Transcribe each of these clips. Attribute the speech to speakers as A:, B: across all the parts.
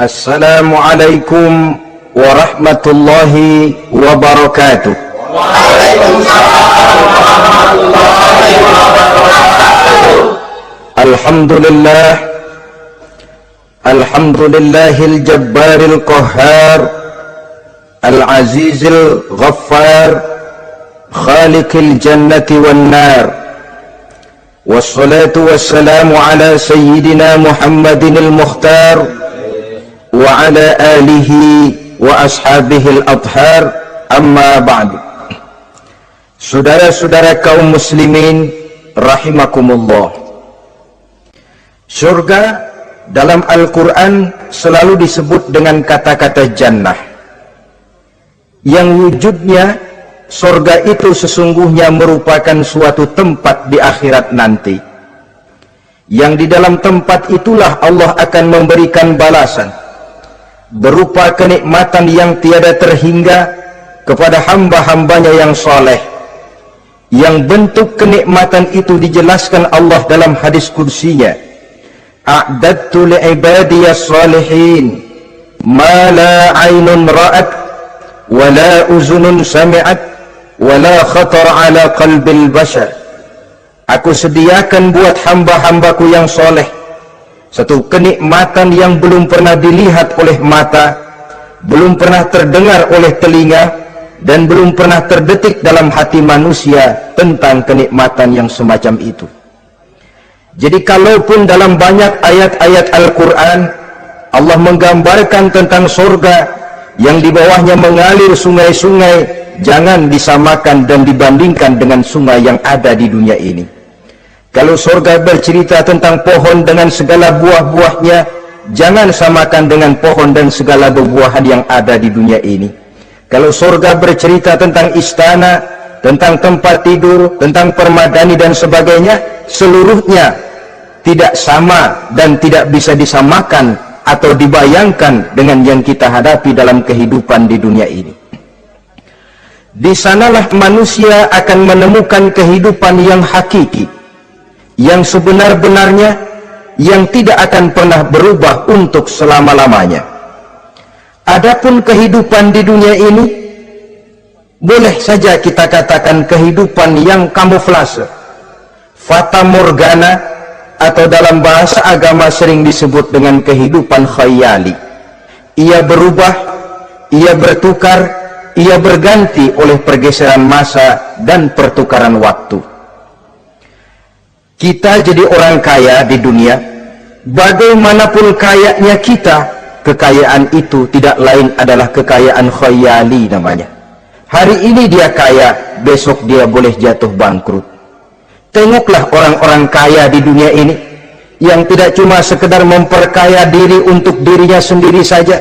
A: Assalamualaikum warahmatullahi wabarakatuh.
B: Waalaikumsalam warahmatullahi wabarakatuh.
A: Alhamdulillah, alhamdulillahil jabbaril qahhar, al-azizil ghaffar, khaliqil jannati wan nar. Wassalatu wassalamu ala sayyidina Muhammadinil mukhtar wa ala alihi wa ashabihil adhar, amma ba'du. Saudara-saudara kaum muslimin rahimakumullah, surga dalam Al-Quran selalu disebut dengan kata-kata jannah, yang wujudnya surga itu sesungguhnya merupakan suatu tempat di akhirat nanti, yang di dalam tempat itulah Allah akan memberikan balasan berupa kenikmatan yang tiada terhingga kepada hamba-hambanya yang soleh, yang bentuk kenikmatan itu dijelaskan Allah dalam hadis kursinya, a'dadtu li'ibadiyas salihin ma la aynun ra'at wa la uzunun sami'at wa la khatar ala qalbil bashar. Aku sediakan buat hamba-hambaku yang soleh satu kenikmatan yang belum pernah dilihat oleh mata, belum pernah terdengar oleh telinga, dan belum pernah terdetik dalam hati manusia tentang kenikmatan yang semacam itu. Jadi kalaupun dalam banyak ayat-ayat Al-Quran Allah menggambarkan tentang surga yang di bawahnya mengalir sungai-sungai, jangan disamakan dan dibandingkan dengan sungai yang ada di dunia ini. Kalau surga bercerita tentang pohon dengan segala buah-buahnya, jangan samakan dengan pohon dan segala buah-buahan yang ada di dunia ini. Kalau surga bercerita tentang istana, tentang tempat tidur, tentang permadani dan sebagainya, seluruhnya tidak sama dan tidak bisa disamakan atau dibayangkan dengan yang kita hadapi dalam kehidupan di dunia ini. Di sanalah manusia akan menemukan kehidupan yang hakiki, yang sebenar-benarnya, yang tidak akan pernah berubah untuk selama-lamanya. Adapun kehidupan di dunia ini, boleh saja kita katakan kehidupan yang kamuflase, fata morgana, atau dalam bahasa agama sering disebut dengan kehidupan khayali. Ia berubah, ia bertukar, ia berganti oleh pergeseran masa dan pertukaran waktu. Kita jadi orang kaya di dunia, bagaimanapun kayanya kita, kekayaan itu tidak lain adalah kekayaan khayali namanya. Hari ini dia kaya, besok dia boleh jatuh bangkrut. Tengoklah orang-orang kaya di dunia ini, yang tidak cuma sekedar memperkaya diri untuk dirinya sendiri saja,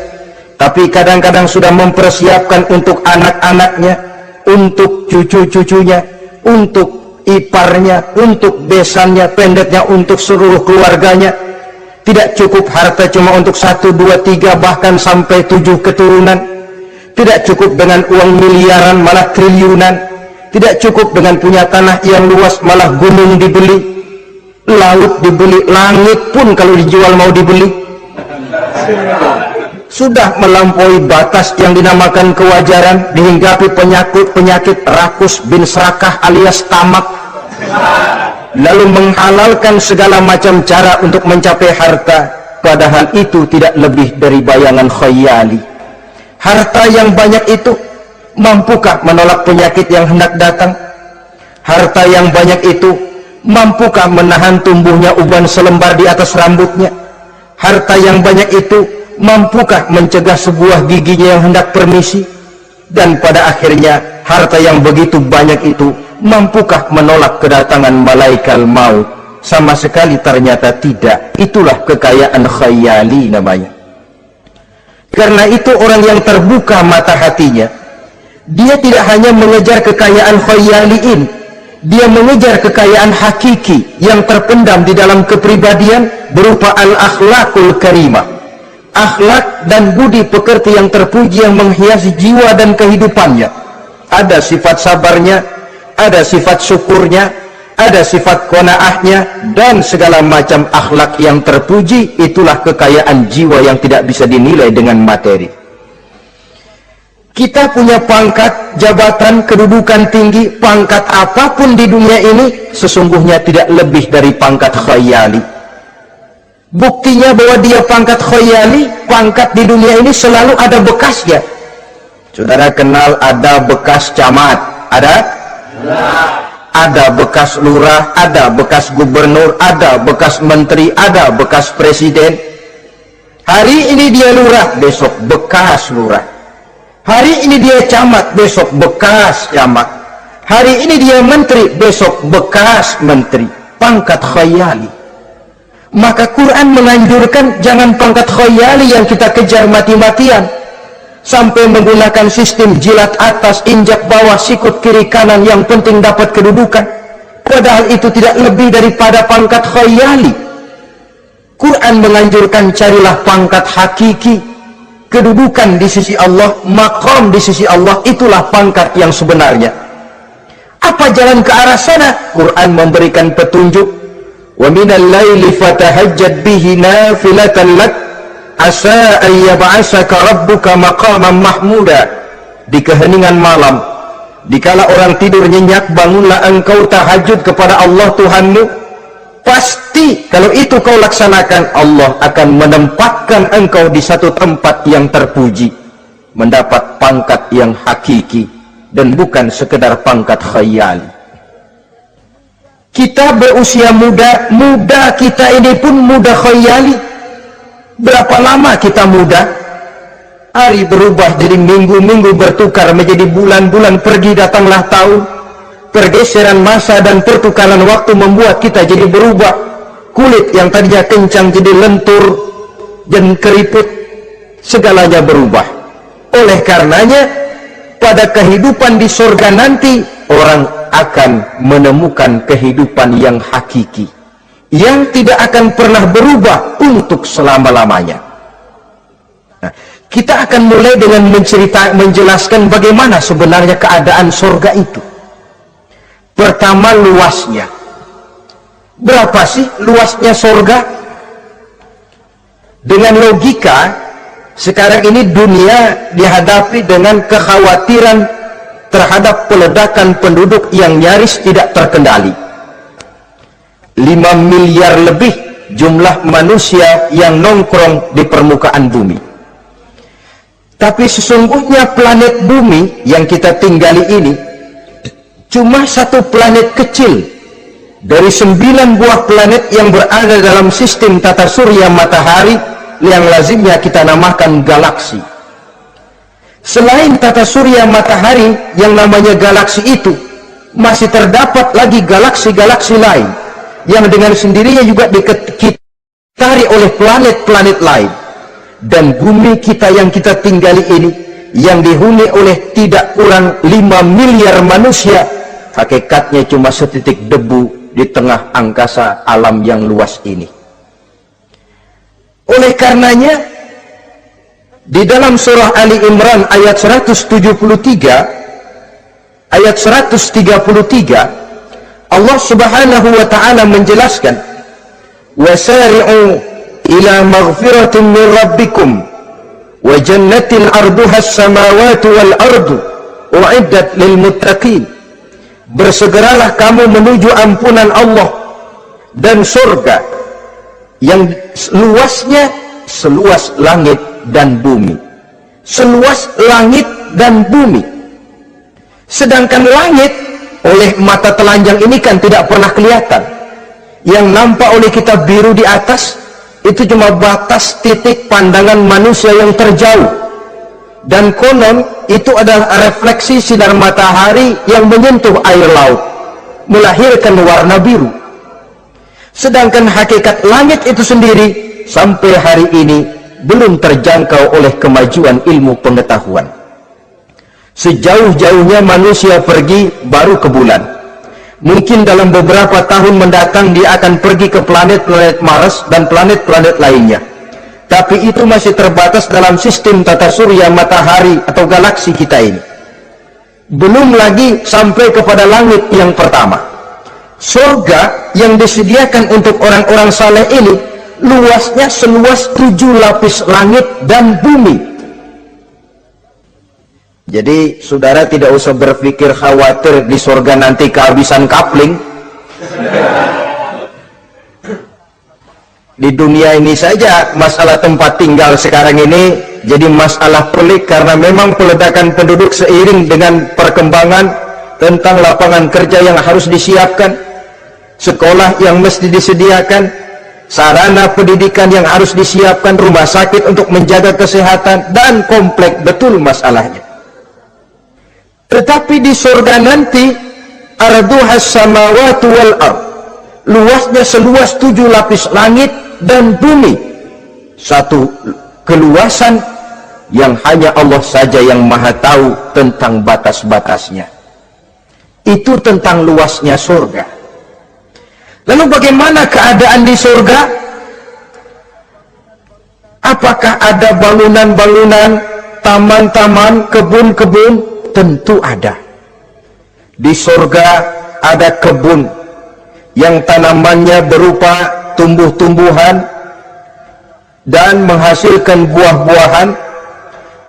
A: tapi kadang-kadang sudah mempersiapkan untuk anak-anaknya, untuk cucu-cucunya, untuk iparnya, untuk besannya, pendeknya untuk seluruh keluarganya. Tidak cukup harta cuma untuk 1, 2, 3, bahkan sampai 7 keturunan. Tidak cukup dengan uang miliaran, malah triliunan. Tidak cukup dengan punya tanah yang luas, malah gunung dibeli, laut dibeli, langit pun kalau dijual mau dibeli. Sudah melampaui batas yang dinamakan kewajaran, dihinggapi penyakit rakus bin serakah alias tamak, lalu menghalalkan segala macam cara untuk mencapai harta, padahal itu tidak lebih dari bayangan khayali. Harta yang banyak itu mampukah menolak penyakit yang hendak datang? Harta yang banyak itu mampukah menahan tumbuhnya uban selembar di atas rambutnya? Harta yang banyak itu mampukah mencegah sebuah giginya yang hendak permisi? Dan pada akhirnya harta yang begitu banyak itu mampukah menolak kedatangan malaikat maut? Sama sekali ternyata tidak. Itulah kekayaan khayali namanya. Karena itu orang yang terbuka mata hatinya, dia tidak hanya mengejar kekayaan khayali ini, dia mengejar kekayaan hakiki yang terpendam di dalam kepribadian berupa al-akhlaqul karimah, akhlak dan budi pekerti yang terpuji yang menghiasi jiwa dan kehidupannya. Ada sifat sabarnya, ada sifat syukurnya, ada sifat qanaahnya, dan segala macam akhlak yang terpuji. Itulah kekayaan jiwa yang tidak bisa dinilai dengan materi. Kita punya pangkat, jabatan, kedudukan tinggi, pangkat apapun di dunia ini sesungguhnya tidak lebih dari pangkat khayali. Buktinya bahwa dia pangkat khayali, pangkat di dunia ini selalu ada bekasnya. Saudara kenal ada bekas camat, ada bekas lurah, ada bekas gubernur, ada bekas menteri, ada bekas presiden. Hari ini dia lurah, besok bekas lurah. Hari ini dia camat, besok bekas camat. Hari ini dia menteri, besok bekas menteri. Pangkat khayali. Maka Quran menganjurkan jangan pangkat khayali yang kita kejar mati-matian, sampai menggunakan sistem jilat atas, injak bawah, sikut kiri kanan, yang penting dapat kedudukan. Padahal itu tidak lebih daripada pangkat khayali. Quran menganjurkan carilah pangkat hakiki, kedudukan di sisi Allah, maqam di sisi Allah. Itulah pangkat yang sebenarnya. Apa jalan ke arah sana? Quran memberikan petunjuk. Wa minal laili fatahajjad bihi nafilatan lak asa an yab'asaka rabbuka maqaman mahmuda. Di keheningan malam, dikala orang tidur nyenyak, bangunlah engkau tahajud kepada Allah Tuhanmu. Pasti kalau itu kau laksanakan, Allah akan menempatkan engkau di satu tempat yang terpuji, mendapat pangkat yang hakiki dan bukan sekedar pangkat khayali. Kita berusia muda, muda kita ini pun muda khayali. Berapa lama kita muda? Hari berubah jadi minggu-minggu bertukar menjadi bulan-bulan, pergi datanglah tahun. Pergeseran masa dan pertukaran waktu membuat kita jadi berubah. Kulit yang tadinya kencang jadi lentur dan keriput, segalanya berubah. Oleh karenanya, pada kehidupan di surga nanti, orang akan menemukan kehidupan yang hakiki, yang tidak akan pernah berubah untuk selama-lamanya. Nah, kita akan mulai dengan menjelaskan bagaimana sebenarnya keadaan surga itu. Pertama, luasnya. Berapa sih luasnya surga? Dengan logika, sekarang ini dunia dihadapi dengan kekhawatiran terhadap peledakan penduduk yang nyaris tidak terkendali. 5 miliar lebih jumlah manusia yang nongkrong di permukaan bumi. Tapi sesungguhnya planet bumi yang kita tinggali ini cuma satu planet kecil dari 9 buah planet yang berada dalam sistem tata surya matahari yang lazimnya kita namakan galaksi. Selain tata surya matahari yang namanya galaksi itu, masih terdapat lagi galaksi-galaksi lain yang dengan sendirinya juga dikitari oleh planet-planet lain. Dan bumi kita yang kita tinggali ini, yang dihuni oleh tidak kurang 5 miliar manusia, hakikatnya cuma setitik debu di tengah angkasa alam yang luas ini. Oleh karenanya, di dalam surah Ali Imran ayat 173, ayat 133, Allah Subhanahu wa ta'ala menjelaskan, wasari'u ila maghfiratin min rabbikum wa jannatin arduha as-samawati wal ardu u'iddat lil muttaqin. Bersegeralah kamu menuju ampunan Allah dan surga yang luasnya seluas langit dan bumi. Seluas langit dan bumi. Sedangkan langit oleh mata telanjang ini kan tidak pernah kelihatan. Yang nampak oleh kita biru di atas itu cuma batas titik pandangan manusia yang terjauh. Dan konon itu adalah refleksi sinar matahari yang menyentuh air laut, melahirkan warna biru. Sedangkan hakikat langit itu sendiri sampai hari ini belum terjangkau oleh kemajuan ilmu pengetahuan. Sejauh-jauhnya manusia pergi baru ke bulan. Mungkin dalam beberapa tahun mendatang dia akan pergi ke planet-planet Mars dan planet-planet lainnya. Tapi itu masih terbatas dalam sistem tata surya matahari atau galaksi kita ini. Belum lagi sampai kepada langit yang pertama. surga yang disediakan untuk orang-orang saleh ini luasnya seluas 7 lapis langit dan bumi. Jadi saudara tidak usah berpikir khawatir di surga nanti kehabisan kapling. Di dunia ini saja masalah tempat tinggal sekarang ini jadi masalah pelik, karena memang peledakan penduduk seiring dengan perkembangan tentang lapangan kerja yang harus disiapkan, sekolah yang mesti disediakan, sarana pendidikan yang harus disiapkan, rumah sakit untuk menjaga kesehatan, dan kompleks betul masalahnya. Tetapi di surga nanti arduhas samawati wal ard, luasnya seluas 7 lapis langit dan bumi, satu keluasan yang hanya Allah saja yang maha tahu tentang batas-batasnya. Itu tentang luasnya surga. Lalu bagaimana keadaan di surga? Apakah ada bangunan-bangunan, taman-taman, kebun-kebun? Tentu ada. Di surga ada kebun yang tanamannya berupa tumbuh-tumbuhan dan menghasilkan buah-buahan,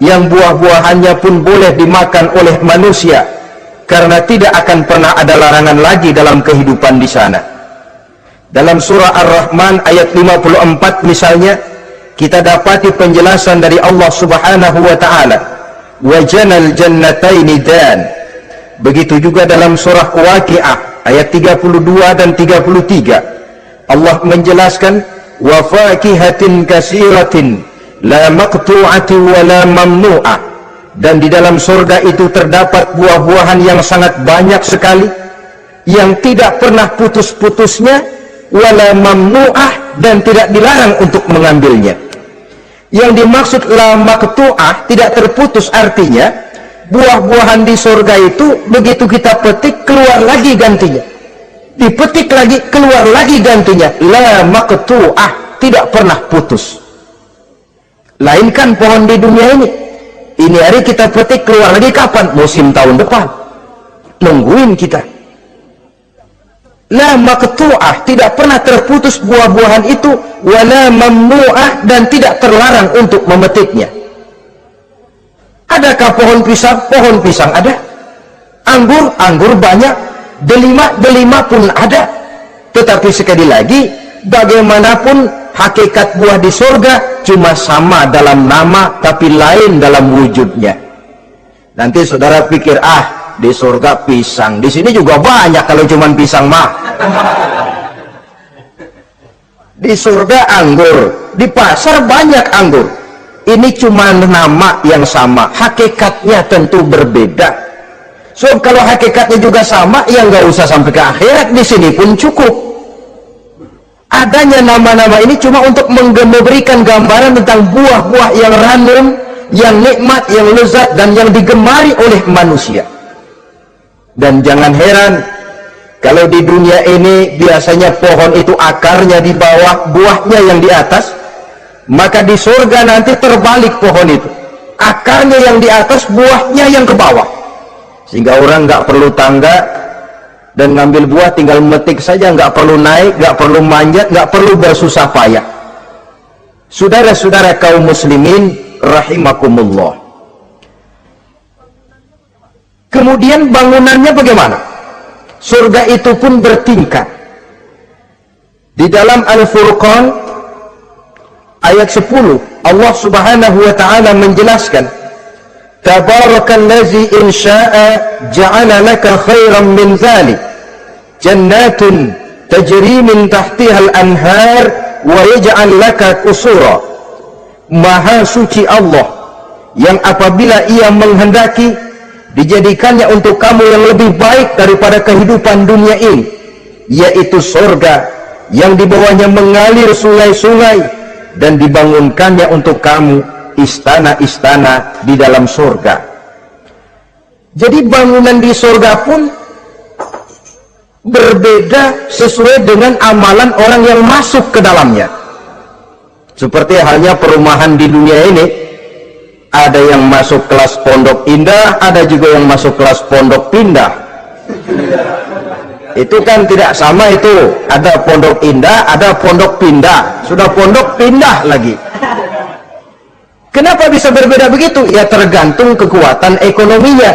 A: yang buah-buahannya pun boleh dimakan oleh manusia, karena tidak akan pernah ada larangan lagi dalam kehidupan di sana. Dalam surah Ar-Rahman ayat 54 misalnya, kita dapati penjelasan dari Allah Subhanahu wa ta'ala, wajanal jannataini dan. Begitu juga dalam surah Waqi'ah ayat 32 dan 33, Allah menjelaskan wa fakihatin kasiratin la maqtu'ati wa la mamnu'ah, dan di dalam surga itu terdapat buah-buahan yang sangat banyak sekali yang tidak pernah putus-putusnya, wala mamnu'ah, dan tidak dilarang untuk mengambilnya. Yang dimaksud la maqtu'ah, tidak terputus, artinya buah-buahan di surga itu begitu kita petik keluar lagi gantinya, dipetik lagi keluar lagi gantinya, la maqtu'ah, tidak pernah putus. Lain kan pohon di dunia ini hari kita petik keluar lagi kapan? Musim tahun depan, nungguin kita. La maqtu'ah, tidak pernah terputus buah-buahan itu, wala mamnu'ah, dan tidak terlarang untuk memetiknya. Adakah pohon pisang? Pohon pisang ada. Anggur banyak. Delima pun ada. Tetapi sekali lagi, bagaimanapun hakikat buah di surga cuma sama dalam nama tapi lain dalam wujudnya. Nanti saudara pikir, di surga pisang, di sini juga banyak kalau cuma pisang mah. Di surga anggur, di pasar banyak anggur. Ini cuma nama yang sama, hakikatnya tentu berbeda. So kalau hakikatnya juga sama, ya nggak usah sampai ke akhirat, di sini pun cukup. Adanya nama-nama ini cuma untuk memberikan gambaran tentang buah-buah yang random, yang nikmat, yang lezat, dan yang digemari oleh manusia. Dan jangan heran kalau di dunia ini biasanya pohon itu akarnya di bawah, buahnya yang di atas. Maka di surga nanti terbalik pohon itu, akarnya yang di atas, buahnya yang ke bawah, sehingga orang nggak perlu tangga dan ngambil buah, tinggal metik saja, nggak perlu naik, nggak perlu manjat, nggak perlu bersusah payah. Saudara-saudara kaum muslimin rahimakumullah, kemudian bangunannya bagaimana? Surga itu pun bertingkat. Di dalam Al-Furqan ayat 10, Allah Subhanahu wa ta'ala menjelaskan, Tabarakallazi in sya'a ja'ala laka khairan min dzalik jannatun tajri min tahtihal anhar wa yaj'al laka qusura. Maha suci Allah yang apabila ia menghendaki dijadikannya untuk kamu yang lebih baik daripada kehidupan dunia ini, yaitu surga yang di bawahnya mengalir sungai-sungai, dan dibangunkannya untuk kamu istana-istana di dalam surga. Jadi bangunan di surga pun berbeda sesuai dengan amalan orang yang masuk ke dalamnya. Seperti halnya perumahan di dunia ini, ada yang masuk kelas pondok indah, ada juga yang masuk kelas pondok pindah. Itu kan tidak sama itu. Ada pondok indah, ada pondok pindah. Sudah pondok pindah lagi. Kenapa bisa berbeda begitu? Ya tergantung kekuatan ekonominya.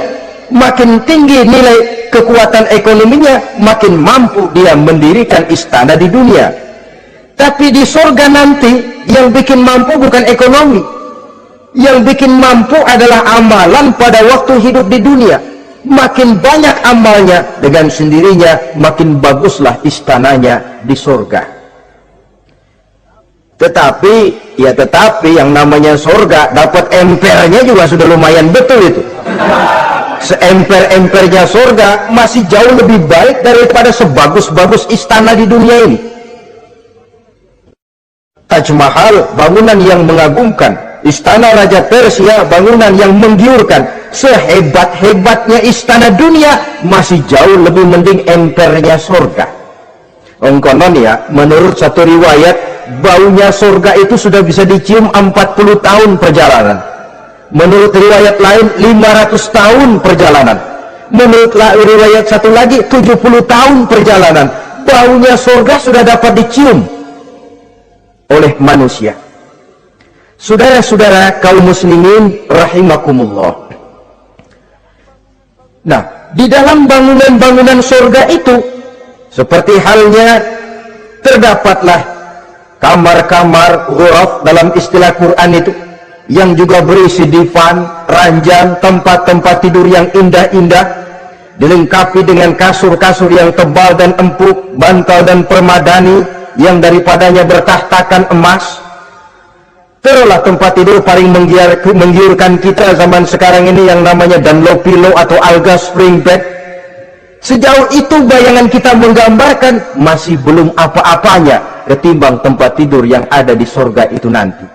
A: Makin tinggi nilai kekuatan ekonominya, makin mampu dia mendirikan istana di dunia. Tapi di surga nanti, yang bikin mampu bukan ekonomi. Yang bikin mampu adalah amalan pada waktu hidup di dunia. Makin banyak amalnya, dengan sendirinya makin baguslah istananya di surga. Tetapi yang namanya surga, dapat empernya juga sudah lumayan betul itu. Seemper-empernya surga masih jauh lebih baik daripada sebagus-bagus istana di dunia ini. Taj Mahal, bangunan yang mengagumkan. Istana Raja Persia, bangunan yang menggiurkan. Sehebat-hebatnya istana dunia, masih jauh lebih mending empernya surga. Konon ya, menurut satu riwayat, baunya surga itu sudah bisa dicium 40 tahun perjalanan. Menurut riwayat lain 500 tahun perjalanan. Menurut riwayat satu lagi 70 tahun perjalanan. Baunya surga sudah dapat dicium oleh manusia. Saudara-saudara kaum muslimin rahimakumullah. Nah, di dalam bangunan-bangunan surga itu, seperti halnya terdapatlah kamar-kamar ghuraf dalam istilah Quran itu, yang juga berisi divan, ranjang, tempat-tempat tidur yang indah-indah, dilengkapi dengan kasur-kasur yang tebal dan empuk, bantal dan permadani yang daripadanya bertahtakan emas. Terulah tempat tidur paling menggiurkan kita zaman sekarang ini yang namanya Dunlopillow atau Alga Spring Bed. Sejauh itu bayangan kita menggambarkan masih belum apa-apanya ketimbang tempat tidur yang ada di surga itu nanti.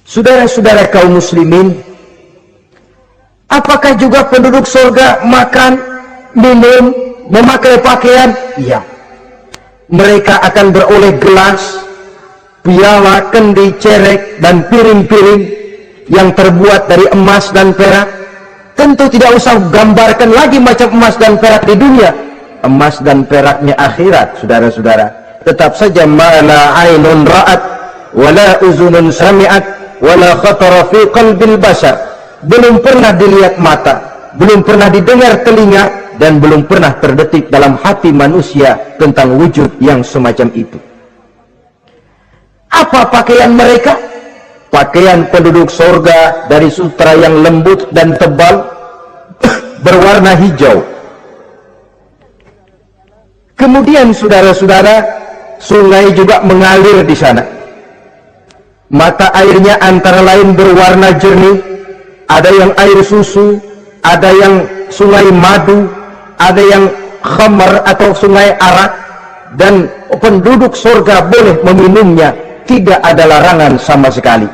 A: Saudara-saudara kaum muslimin, apakah juga penduduk surga makan, minum, memakai pakaian? Iya. Mereka akan beroleh gelas, piala, kendi, cerek, dan piring-piring yang terbuat dari emas dan perak. Tentu tidak usah gambarkan lagi macam emas dan perak di dunia. Emas dan peraknya akhirat, saudara-saudara. Tetap saja mala ainun ra'at, wala uzunun sami'at, wala khatara fi qalbil bashar. Belum pernah dilihat mata, belum pernah didengar telinga, dan belum pernah terdetik dalam hati manusia tentang wujud yang semacam itu. Apa pakaian mereka? Pakaian penduduk surga dari sutra yang lembut dan tebal, berwarna hijau. Kemudian saudara-saudara, sungai juga mengalir di sana. Mata airnya antara lain berwarna jernih, ada yang air susu, ada yang sungai madu, ada yang khamar atau sungai arak, dan penduduk surga boleh meminumnya. Tidak ada larangan sama sekali.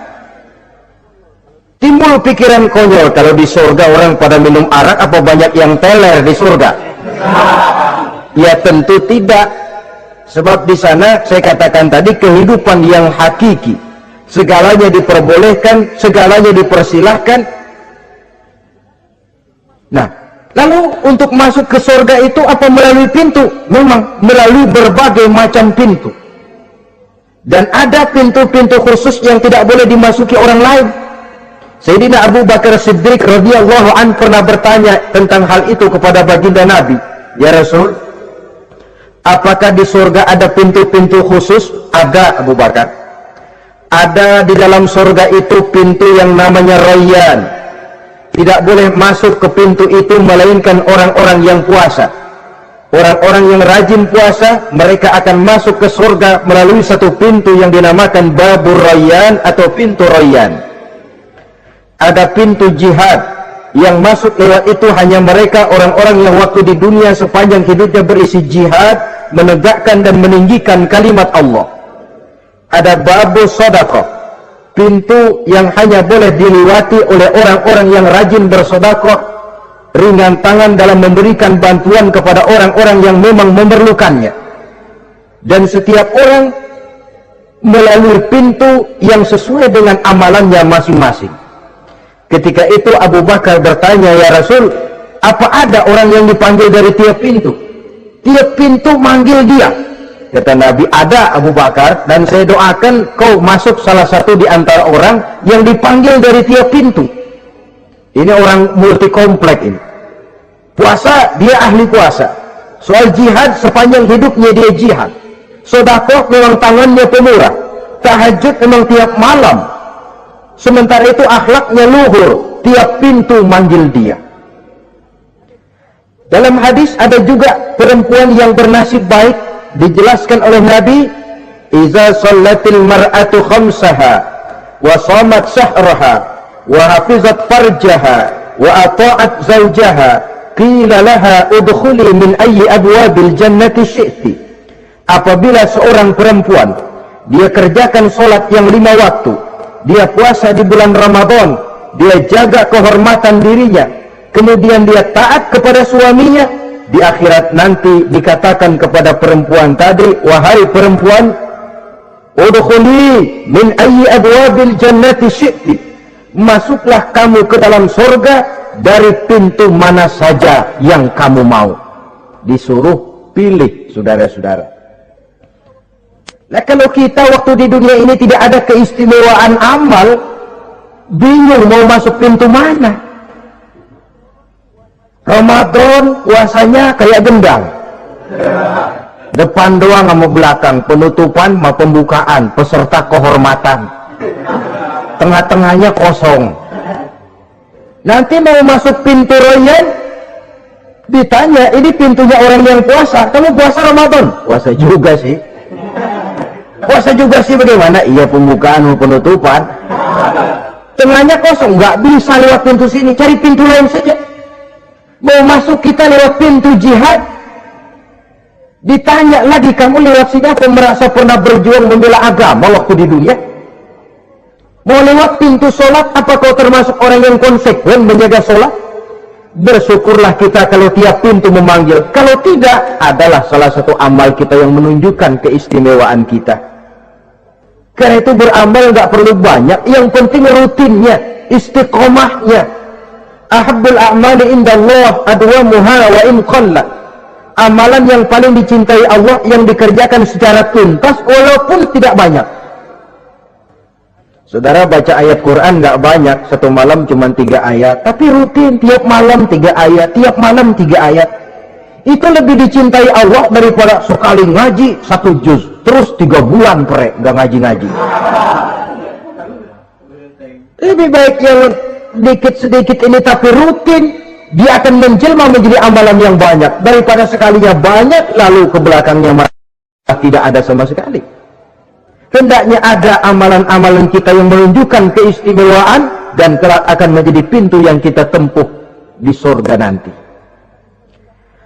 A: Timbul pikiran konyol, kalau di surga orang pada minum arak, apa banyak yang teler di surga? Ya tentu tidak. Sebab di sana saya katakan tadi kehidupan yang hakiki. Segalanya diperbolehkan, segalanya dipersilahkan. Nah, lalu untuk masuk ke surga itu apa melalui pintu? Memang melalui berbagai macam pintu. Dan ada pintu-pintu khusus yang tidak boleh dimasuki orang lain. Sayyidina Abu Bakar Siddiq radhiyallahu an pernah bertanya tentang hal itu kepada baginda Nabi. Ya Rasul, apakah di surga ada pintu-pintu khusus? Ada, Abu Bakar. Ada di dalam surga itu pintu yang namanya Rayyan. Tidak boleh masuk ke pintu itu melainkan orang-orang yang puasa. Orang-orang yang rajin puasa, mereka akan masuk ke surga melalui satu pintu yang dinamakan Babur Rayyan atau pintu Rayyan. Ada pintu jihad, yang masuk lewat itu hanya mereka orang-orang yang waktu di dunia sepanjang hidupnya berisi jihad, menegakkan dan meninggikan kalimat Allah. Ada Babur Sedekah, pintu yang hanya boleh dilewati oleh orang-orang yang rajin bersedekah, ringan tangan dalam memberikan bantuan kepada orang-orang yang memang memerlukannya. Dan setiap orang melalui pintu yang sesuai dengan amalannya masing-masing. Ketika itu Abu Bakar bertanya, ya Rasul, Apa ada orang yang dipanggil dari tiap pintu? Tiap pintu manggil dia. Kata Nabi, ada Abu Bakar, dan saya doakan kau masuk salah satu di antara orang yang dipanggil dari tiap pintu. Ini orang multi komplek ini. Puasa, dia ahli puasa. Soal jihad, sepanjang hidupnya dia jihad. Sedekah memang tangannya pemurah. Tahajud memang tiap malam. Sementara itu akhlaknya luhur, tiap pintu manggil dia. Dalam hadis ada juga perempuan yang bernasib baik, dijelaskan oleh Nabi, iza sallatil mar'atu khamsaha wa shamat shahraha wa hafizat farjaha wa ata'at zawjaha qila laha udkhuli min ayyi abwabil jannati syi'ti. Apabila seorang perempuan dia kerjakan sholat yang 5 waktu, dia puasa di bulan Ramadan, dia jaga kehormatan dirinya, kemudian dia taat kepada suaminya, di akhirat nanti dikatakan kepada perempuan tadi, wahai perempuan, udkhuli min ayyi abwabil jannati syi'ti, masuklah kamu ke dalam surga dari pintu mana saja yang kamu mau. Disuruh pilih, saudara-saudara. Nah, kalau kita waktu di dunia ini tidak ada keistimewaan amal, bingung mau masuk pintu mana. Ramadan puasanya kayak gendang, depan doang sama belakang, penutupan sama pembukaan, peserta kehormatan, tengah-tengahnya kosong. Nanti mau masuk pintu royan, ditanya, ini pintunya orang yang puasa, kamu puasa Ramadan? Puasa juga sih. Puasa juga sih, bagaimana? Iya, pembukaan sama penutupan, tengahnya kosong, nggak bisa lewat pintu sini, cari pintu lain saja. Mau masuk kita lewat pintu jihad, ditanya lagi, kamu lewat sini apa merasa pernah berjuang membela agama waktu di dunia? Mau lewat pintu sholat, apa kau termasuk orang yang konsekuen menjaga sholat? Bersyukurlah kita kalau tiap pintu memanggil. Kalau tidak, adalah salah satu amal kita yang menunjukkan keistimewaan kita. Karena itu beramal nggak perlu banyak, yang penting rutinnya, istiqomahnya. Ahabbul a'mali indallah adwamuha wa in qalla. Amalan yang paling dicintai Allah yang dikerjakan secara tuntas walaupun tidak banyak. Saudara baca ayat Quran nggak banyak, satu malam cuma 3 ayat, tapi rutin tiap malam 3 ayat, tiap malam 3 ayat. Itu lebih dicintai Allah daripada sekali ngaji 1 juz, terus 3 bulan nggak ngaji-ngaji. Lebih baik yang sedikit-sedikit ini tapi rutin, dia akan menjelma menjadi amalan yang banyak, daripada sekalinya banyak lalu ke belakangnya malah tidak ada sama sekali. Hendaknya ada amalan-amalan kita yang menunjukkan keistimewaan dan kelak akan menjadi pintu yang kita tempuh di surga nanti.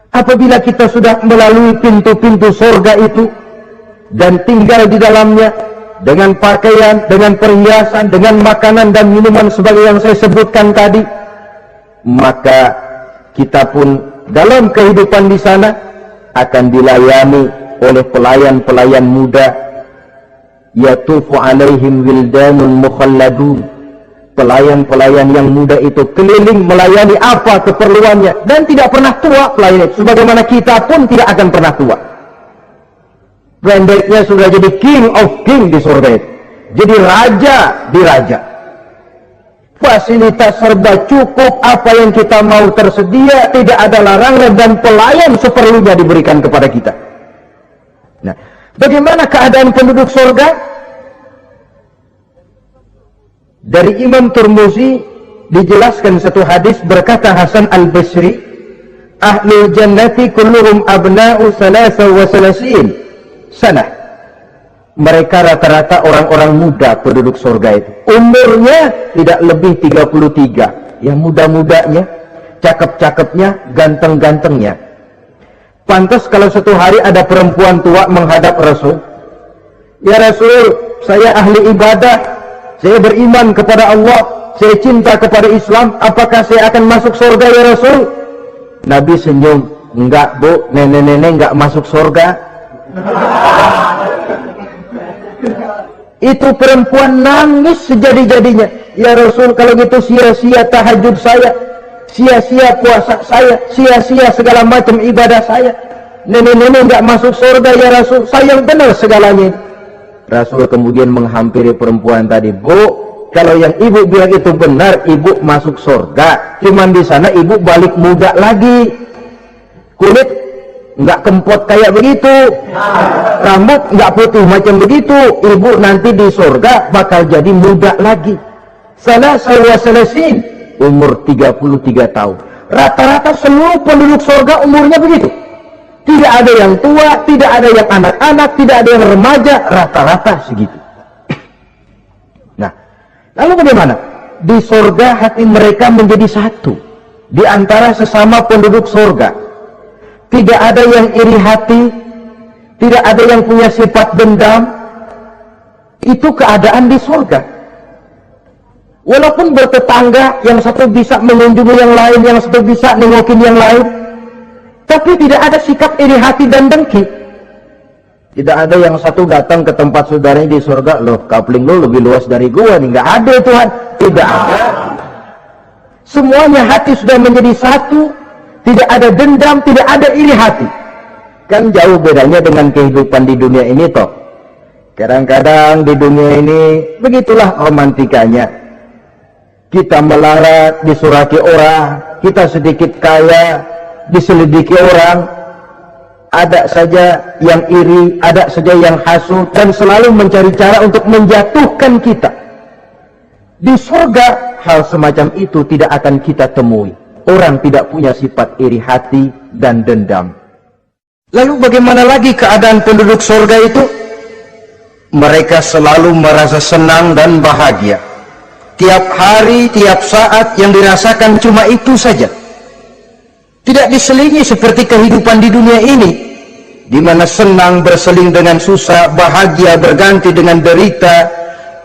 A: Apabila kita sudah melalui pintu-pintu surga itu dan tinggal di dalamnya dengan pakaian, dengan perhiasan, dengan makanan dan minuman sebagai yang saya sebutkan tadi, maka kita pun dalam kehidupan di sana akan dilayani oleh pelayan-pelayan muda. Yatufu alaihim wildanun mukhalladun. Pelayan-pelayan yang muda itu keliling melayani apa keperluannya dan tidak pernah tua pelayan itu, sebagaimana kita pun tidak akan pernah tua. Pendeknya sudah jadi king of king di surga itu, jadi raja di raja. Fasilitas serba cukup, apa yang kita mau tersedia, tidak ada larangan dan pelayan seperlunya diberikan kepada kita. Nah, bagaimana keadaan penduduk surga? Dari Imam Tirmizi dijelaskan satu hadis, berkata Hasan al-Basri, ahlul jannati kulluhum abna'u 33 sanah. Mereka rata-rata orang-orang muda penduduk surga itu, umurnya tidak lebih 33, yang muda-mudanya, cakep-cakepnya, ganteng-gantengnya. Pantas kalau satu hari ada perempuan tua menghadap Rasul, ya Rasul, saya ahli ibadah, saya beriman kepada Allah, saya cinta kepada Islam, apakah saya akan masuk surga ya Rasul? Nabi senyum, enggak bu, nenek-nenek enggak masuk surga. Itu perempuan nangis sejadi-jadinya, ya Rasul, kalau gitu sia-sia tahajud sia-sia puasa saya, sia-sia segala macam ibadah saya. Nenek-nenek nggak masuk surga ya Rasul, sayang benar segalanya. Rasul kemudian menghampiri perempuan tadi, Bu, kalau yang ibu bilang itu benar, ibu masuk surga. Cuman di sana ibu balik muda lagi, kulit nggak kempot kayak begitu, rambut nggak putih macam begitu. Ibu nanti di surga bakal jadi muda lagi. Sana saya selesin umur 33 tahun. Rata-rata seluruh penduduk surga umurnya begitu. Tidak ada yang tua, tidak ada yang anak-anak, tidak ada yang remaja, rata-rata segitu. Nah, lalu bagaimana? Di surga hati mereka menjadi satu di antara sesama penduduk surga. Tidak ada yang iri hati, tidak ada yang punya sifat dendam. Itu keadaan di surga. Walaupun bertetangga, yang satu bisa mengunjungi yang lain, yang satu bisa nengokin yang lain, tapi tidak ada sikap iri hati dan dengki. Tidak ada yang satu datang ke tempat saudaranya di surga, loh kapling lo lebih luas dari gua nih. Nggak ada Tuhan, tidak ada. Semuanya hati sudah menjadi satu, tidak ada dendam, tidak ada iri hati. Kan jauh bedanya dengan kehidupan di dunia ini toh. Kadang-kadang di dunia ini begitulah romantikanya. Kita melarat, disuraki orang, kita sedikit kaya, diselidiki orang, ada saja yang iri, ada saja yang hasut, dan selalu mencari cara untuk menjatuhkan kita. Di surga, hal semacam itu tidak akan kita temui. Orang tidak punya sifat iri hati dan dendam. Lalu bagaimana lagi keadaan penduduk surga itu? Mereka selalu merasa senang dan bahagia. Tiap hari, tiap saat yang dirasakan cuma itu saja. Tidak diselingi seperti kehidupan di dunia ini, di mana senang berseling dengan susah, bahagia berganti dengan derita,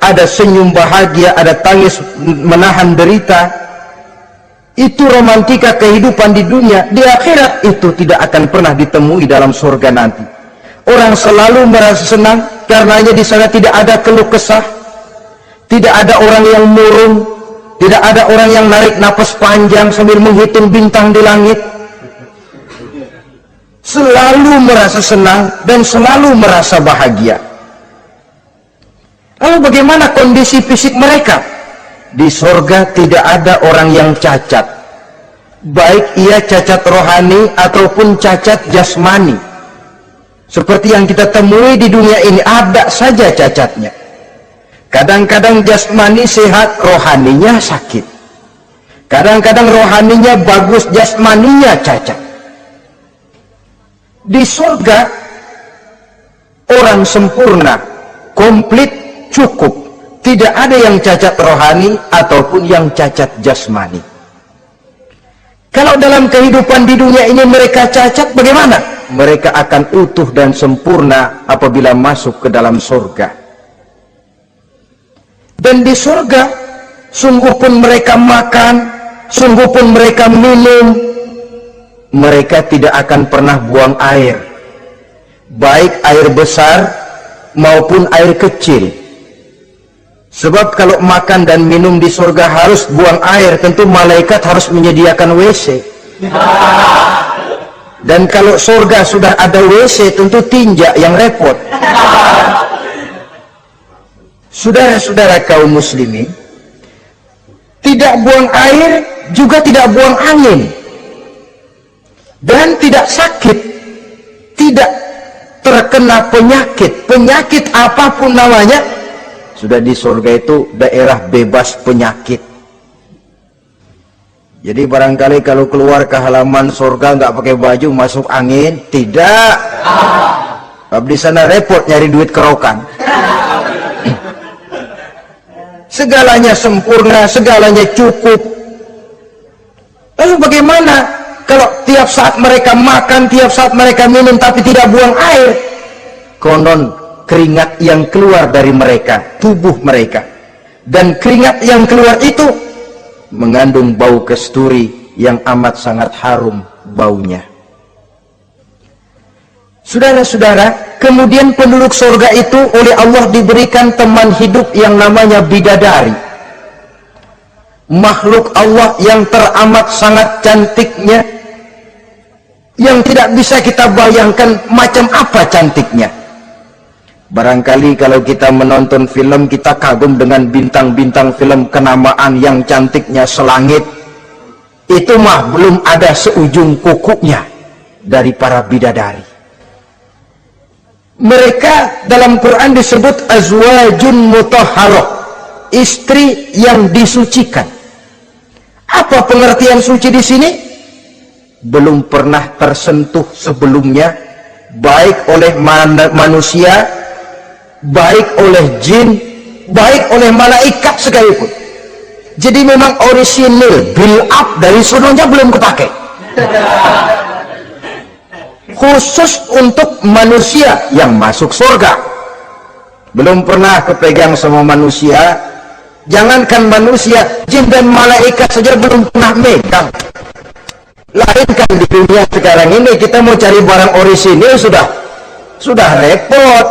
A: ada senyum bahagia, ada tangis menahan derita. Itu romantika kehidupan di dunia. Di akhirat itu tidak akan pernah ditemui dalam surga nanti. Orang selalu merasa senang, karenanya di sana tidak ada keluh kesah. Tidak ada orang yang murung, tidak ada orang yang narik napas panjang sambil menghitung bintang di langit. Selalu merasa senang dan selalu merasa bahagia. Lalu bagaimana kondisi fisik mereka? Di surga tidak ada orang yang cacat, baik ia cacat rohani ataupun cacat jasmani. Seperti yang kita temui di dunia ini, ada saja cacatnya. Kadang-kadang jasmani sehat, rohaninya sakit. Kadang-kadang rohaninya bagus, jasmaninya cacat. Di surga, orang sempurna, komplit, cukup. Tidak ada yang cacat rohani ataupun yang cacat jasmani. Kalau dalam kehidupan di dunia ini mereka cacat, bagaimana? Mereka akan utuh dan sempurna apabila masuk ke dalam surga. Dan di surga, sungguh pun mereka makan, sungguh pun mereka minum, mereka tidak akan pernah buang air, baik air besar maupun air kecil. Sebab kalau makan dan minum di surga harus buang air, tentu malaikat harus menyediakan WC. Dan kalau surga sudah ada WC, tentu tinja yang repot. Saudara-saudara kaum muslimin, tidak buang air juga tidak buang angin, dan tidak sakit, tidak terkena penyakit apapun namanya. Sudah di surga itu daerah bebas penyakit. Jadi barangkali kalau keluar ke halaman surga nggak pakai baju masuk angin, tidak. Di sana repot nyari duit kerokan. Segalanya sempurna, segalanya cukup. Lalu bagaimana kalau tiap saat mereka makan, tiap saat mereka minum, tapi tidak buang air? Konon keringat yang keluar dari mereka, tubuh mereka, dan keringat yang keluar itu mengandung bau kasturi yang amat sangat harum baunya. Saudara-saudara, kemudian penduduk surga itu oleh Allah diberikan teman hidup yang namanya bidadari. makhluk Allah yang teramat sangat cantiknya, yang tidak bisa kita bayangkan macam apa cantiknya. Barangkali kalau kita menonton film, kita kagum dengan bintang-bintang film kenamaan yang cantiknya selangit. Itu mah belum ada seujung kukunya dari para bidadari. Mereka dalam Quran disebut azwajun mutahharah, istri yang disucikan. Apa pengertian suci di sini? Belum pernah tersentuh sebelumnya, baik oleh manusia, baik oleh jin, baik oleh malaikat sekalipun. Jadi memang orisinil, build up dari sononya belum kepake. Khusus untuk manusia yang masuk surga, belum pernah kepegang sama manusia. Jangankan manusia, jin dan malaikat saja belum pernah megang. Lainkan di dunia sekarang ini, kita mau cari barang orisinil sudah repot.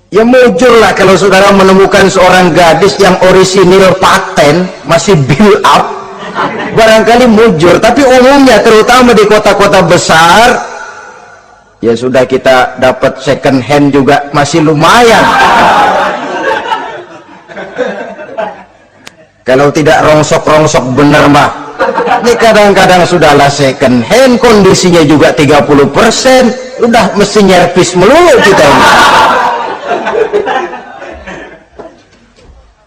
A: Ya mujurlah kalau saudara menemukan seorang gadis yang orisinil paten, masih build up, barangkali mujur. Tapi umumnya terutama di kota-kota besar, ya sudah, kita dapat second hand juga masih lumayan. Kalau tidak rongsok-rongsok bener mah, ini kadang-kadang sudahlah second hand, kondisinya juga 30%, udah mesti nyerpis melulu kita ini.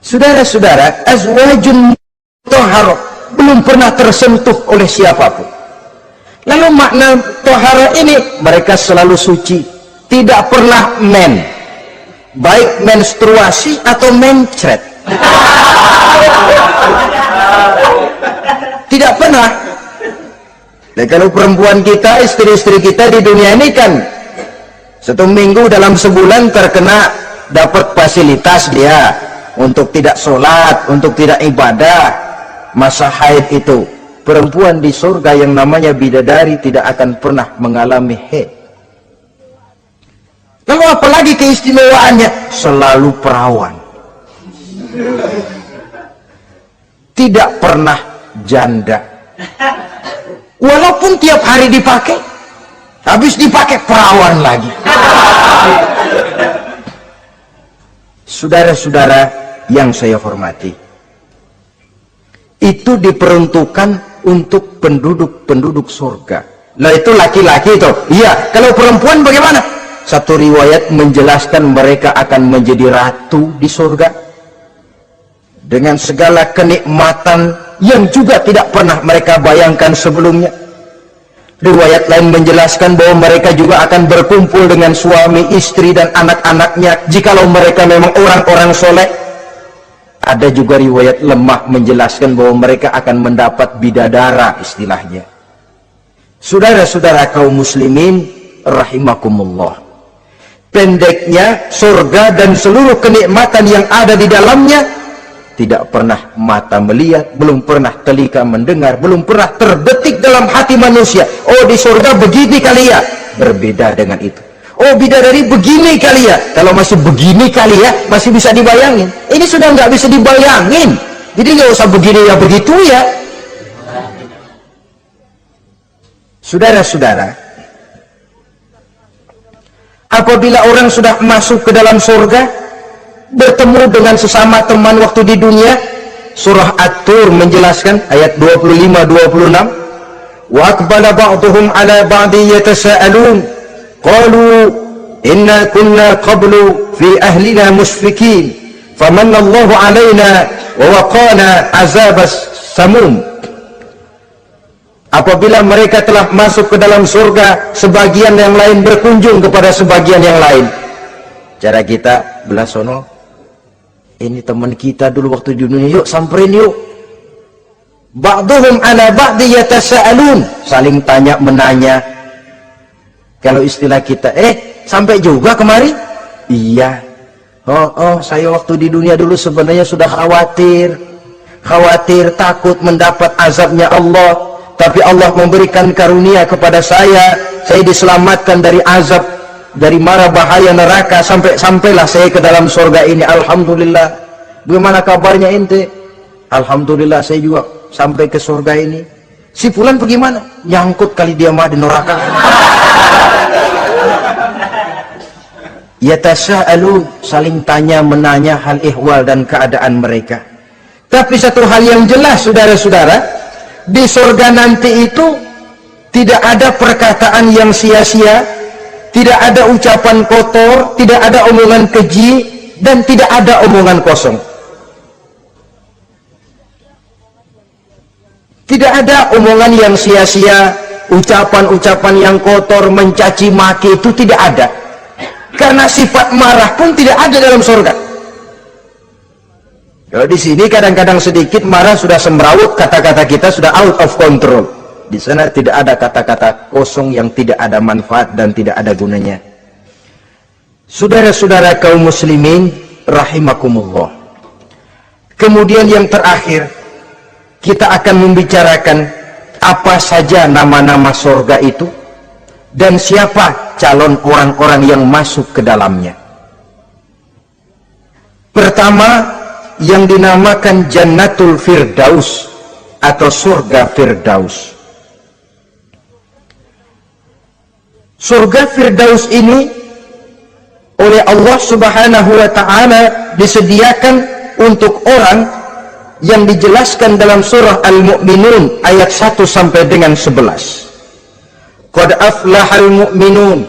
A: Saudara-saudara, azwajun mutahharah belum pernah tersentuh oleh siapapun. Lalu makna tohara ini, mereka selalu suci, tidak pernah baik menstruasi atau mencret, tidak pernah. Dan kalau perempuan kita, istri-istri kita di dunia ini kan 1 minggu dalam sebulan terkena dapat fasilitas dia untuk tidak sholat, untuk tidak ibadah, masa haid itu. Perempuan di surga yang namanya bidadari tidak akan pernah mengalami haid. Lalu apalagi keistimewaannya? Selalu perawan, tidak pernah janda. Walaupun tiap hari dipakai, habis dipakai perawan lagi. Saudara-saudara yang saya hormati, itu diperuntukkan untuk penduduk-penduduk surga. Nah itu laki-laki itu. Iya, kalau perempuan bagaimana? Satu riwayat menjelaskan mereka akan menjadi ratu di surga dengan segala kenikmatan yang juga tidak pernah mereka bayangkan sebelumnya. Riwayat lain menjelaskan bahwa mereka juga akan berkumpul dengan suami, istri, dan anak-anaknya jikalau mereka memang orang-orang soleh. Ada juga riwayat lemah menjelaskan bahwa mereka akan mendapat bidadara istilahnya. Saudara-saudara kaum muslimin rahimakumullah, pendeknya surga dan seluruh kenikmatan yang ada di dalamnya tidak pernah mata melihat, belum pernah telinga mendengar, belum pernah terbetik dalam hati manusia. Oh di surga begini kali ya, berbeda dengan itu. Oh bidadari begini kali ya, kalau masih begini kali ya masih bisa dibayangin. Ini sudah nggak bisa dibayangin, jadi nggak usah begini ya begitu ya. Saudara-saudara, apabila orang sudah masuk ke dalam surga, bertemu dengan sesama teman waktu di dunia, surah At-Tur menjelaskan ayat 25-26, wa aqbala ba'duhum ala ba'di yatasaalun qalu inna kunna qablu fi ahlina mushfikin famanna Allahu alaina wa waqana azabas samum. Apabila mereka telah masuk ke dalam surga, sebagian yang lain berkunjung kepada sebagian yang lain. Cara kita belah sono, ini teman kita dulu waktu di dunia, yuk samperin yuk. Ba'duhum ala ba'di yatasaalun, saling tanya menanya. Kalau istilah kita, sampai juga kemari? Iya. Oh, saya waktu di dunia dulu sebenarnya sudah khawatir, takut mendapat azabnya Allah. Tapi Allah memberikan karunia kepada saya diselamatkan dari azab dari mara bahaya neraka, sampailah saya ke dalam surga ini. Alhamdulillah. Bagaimana kabarnya ente? Alhamdulillah saya juga sampai ke surga ini. Si fulan bagaimana? Nyangkut kali dia mah di neraka. Yatasa'alun, saling tanya menanya hal ihwal dan keadaan mereka. Tapi satu hal yang jelas saudara-saudara, di surga nanti itu tidak ada perkataan yang sia-sia, tidak ada ucapan kotor, tidak ada omongan keji, dan tidak ada omongan kosong. Tidak ada omongan yang sia-sia, ucapan-ucapan yang kotor, mencaci maki, itu tidak ada. Karena sifat marah pun tidak ada dalam surga. Kalau di sini kadang-kadang sedikit marah sudah semrawut, kata-kata kita sudah out of control. Di sana tidak ada kata-kata kosong yang tidak ada manfaat dan tidak ada gunanya. Saudara-saudara kaum muslimin rahimakumullah. Kemudian yang terakhir, kita akan membicarakan apa saja nama-nama surga itu dan siapa calon orang-orang yang masuk ke dalamnya. Pertama, yang dinamakan Jannatul Firdaus atau surga Firdaus. Surga Firdaus ini oleh Allah Subhanahu wa ta'ala disediakan untuk orang yang dijelaskan dalam surah Al-Mu'minun ayat 1 sampai dengan 11. Qad aflahal mu'minun,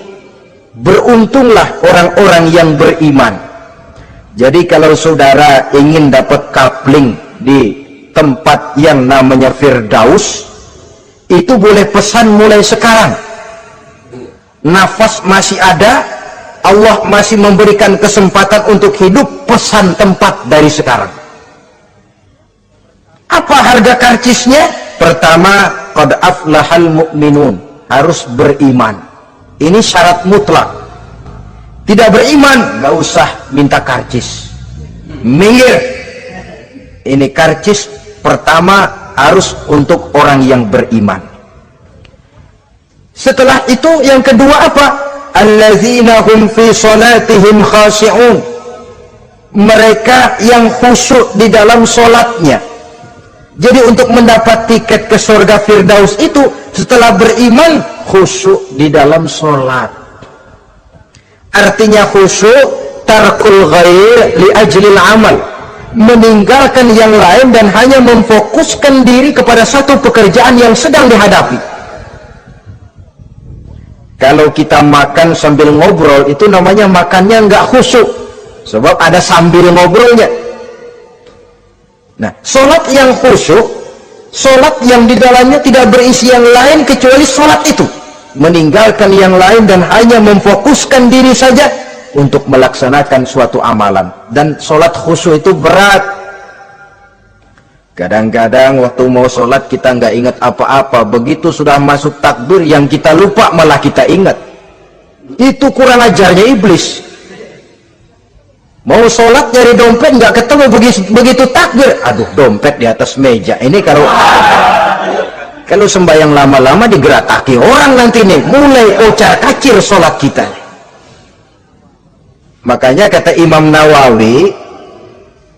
A: beruntunglah orang-orang yang beriman. Jadi kalau saudara ingin dapat kapling di tempat yang namanya Firdaus, itu boleh pesan mulai sekarang. Nafas masih ada, Allah masih memberikan kesempatan untuk hidup, pesan tempat dari sekarang. Apa harga karcisnya? Pertama, qad aflahal mu'minun, harus beriman. Ini syarat mutlak. Tidak beriman, nggak usah minta karcis. Minggir. Ini karcis pertama harus untuk orang yang beriman. Setelah itu yang kedua apa? Allazina hum fi salatihim khashi'un. Mereka yang khusyuk di dalam solatnya. Jadi untuk mendapat tiket ke surga Firdaus itu, setelah beriman, khusyuk di dalam sholat. Artinya khusyuk, tarkul ghair li ajlil amal. Meninggalkan yang lain dan hanya memfokuskan diri kepada satu pekerjaan yang sedang dihadapi. Kalau kita makan sambil ngobrol, itu namanya makannya nggak khusyuk. Sebab ada sambil ngobrolnya. Nah, sholat yang khusyuk, sholat yang di dalamnya tidak berisi yang lain kecuali sholat itu. Meninggalkan yang lain dan hanya memfokuskan diri saja untuk melaksanakan suatu amalan. Dan sholat khusyuk itu berat. Kadang-kadang waktu mau sholat kita nggak ingat apa-apa. Begitu sudah masuk takbir, yang kita lupa malah kita ingat. Itu kurang ajarnya iblis. Mau sholat nyari dompet nggak ketemu, begitu takbir, aduh dompet di atas meja. Ini kalau sembahyang lama-lama digerakake orang nanti nih, mulai ocar kacir sholat kita. Makanya kata Imam Nawawi,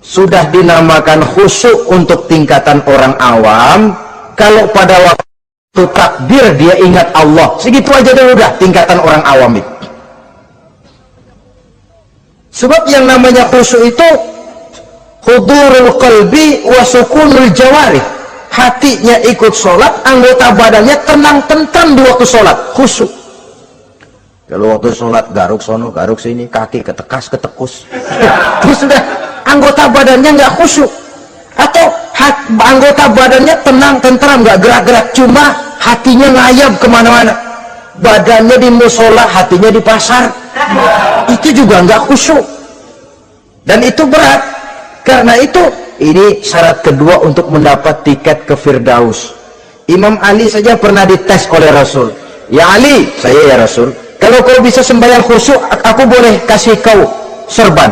A: sudah dinamakan khusyuk untuk tingkatan orang awam kalau pada waktu takbir dia ingat Allah. Segitu aja udah tingkatan orang awam itu. Sebab yang namanya khusyuk itu hudurul qalbi wa sukunul jawarih. Hatinya ikut sholat, anggota badannya tenang tentram di waktu sholat, khusyuk. Kalau waktu sholat garuk sono garuk sini, kaki ketekas ketekus, terus sudah anggota badannya nggak khusyuk. Atau anggota badannya tenang tentram, nggak gerak-gerak, cuma hatinya ngayap kemana-mana. Badannya di musola, hatinya di pasar. Itu juga nggak khusyuk, dan itu berat. Karena itu ini syarat kedua untuk mendapat tiket ke Firdaus. Imam Ali saja pernah dites oleh Rasul. Ya Ali, saya ya Rasul, kalau kau bisa sembahyang khusyuk, aku boleh kasih kau serban.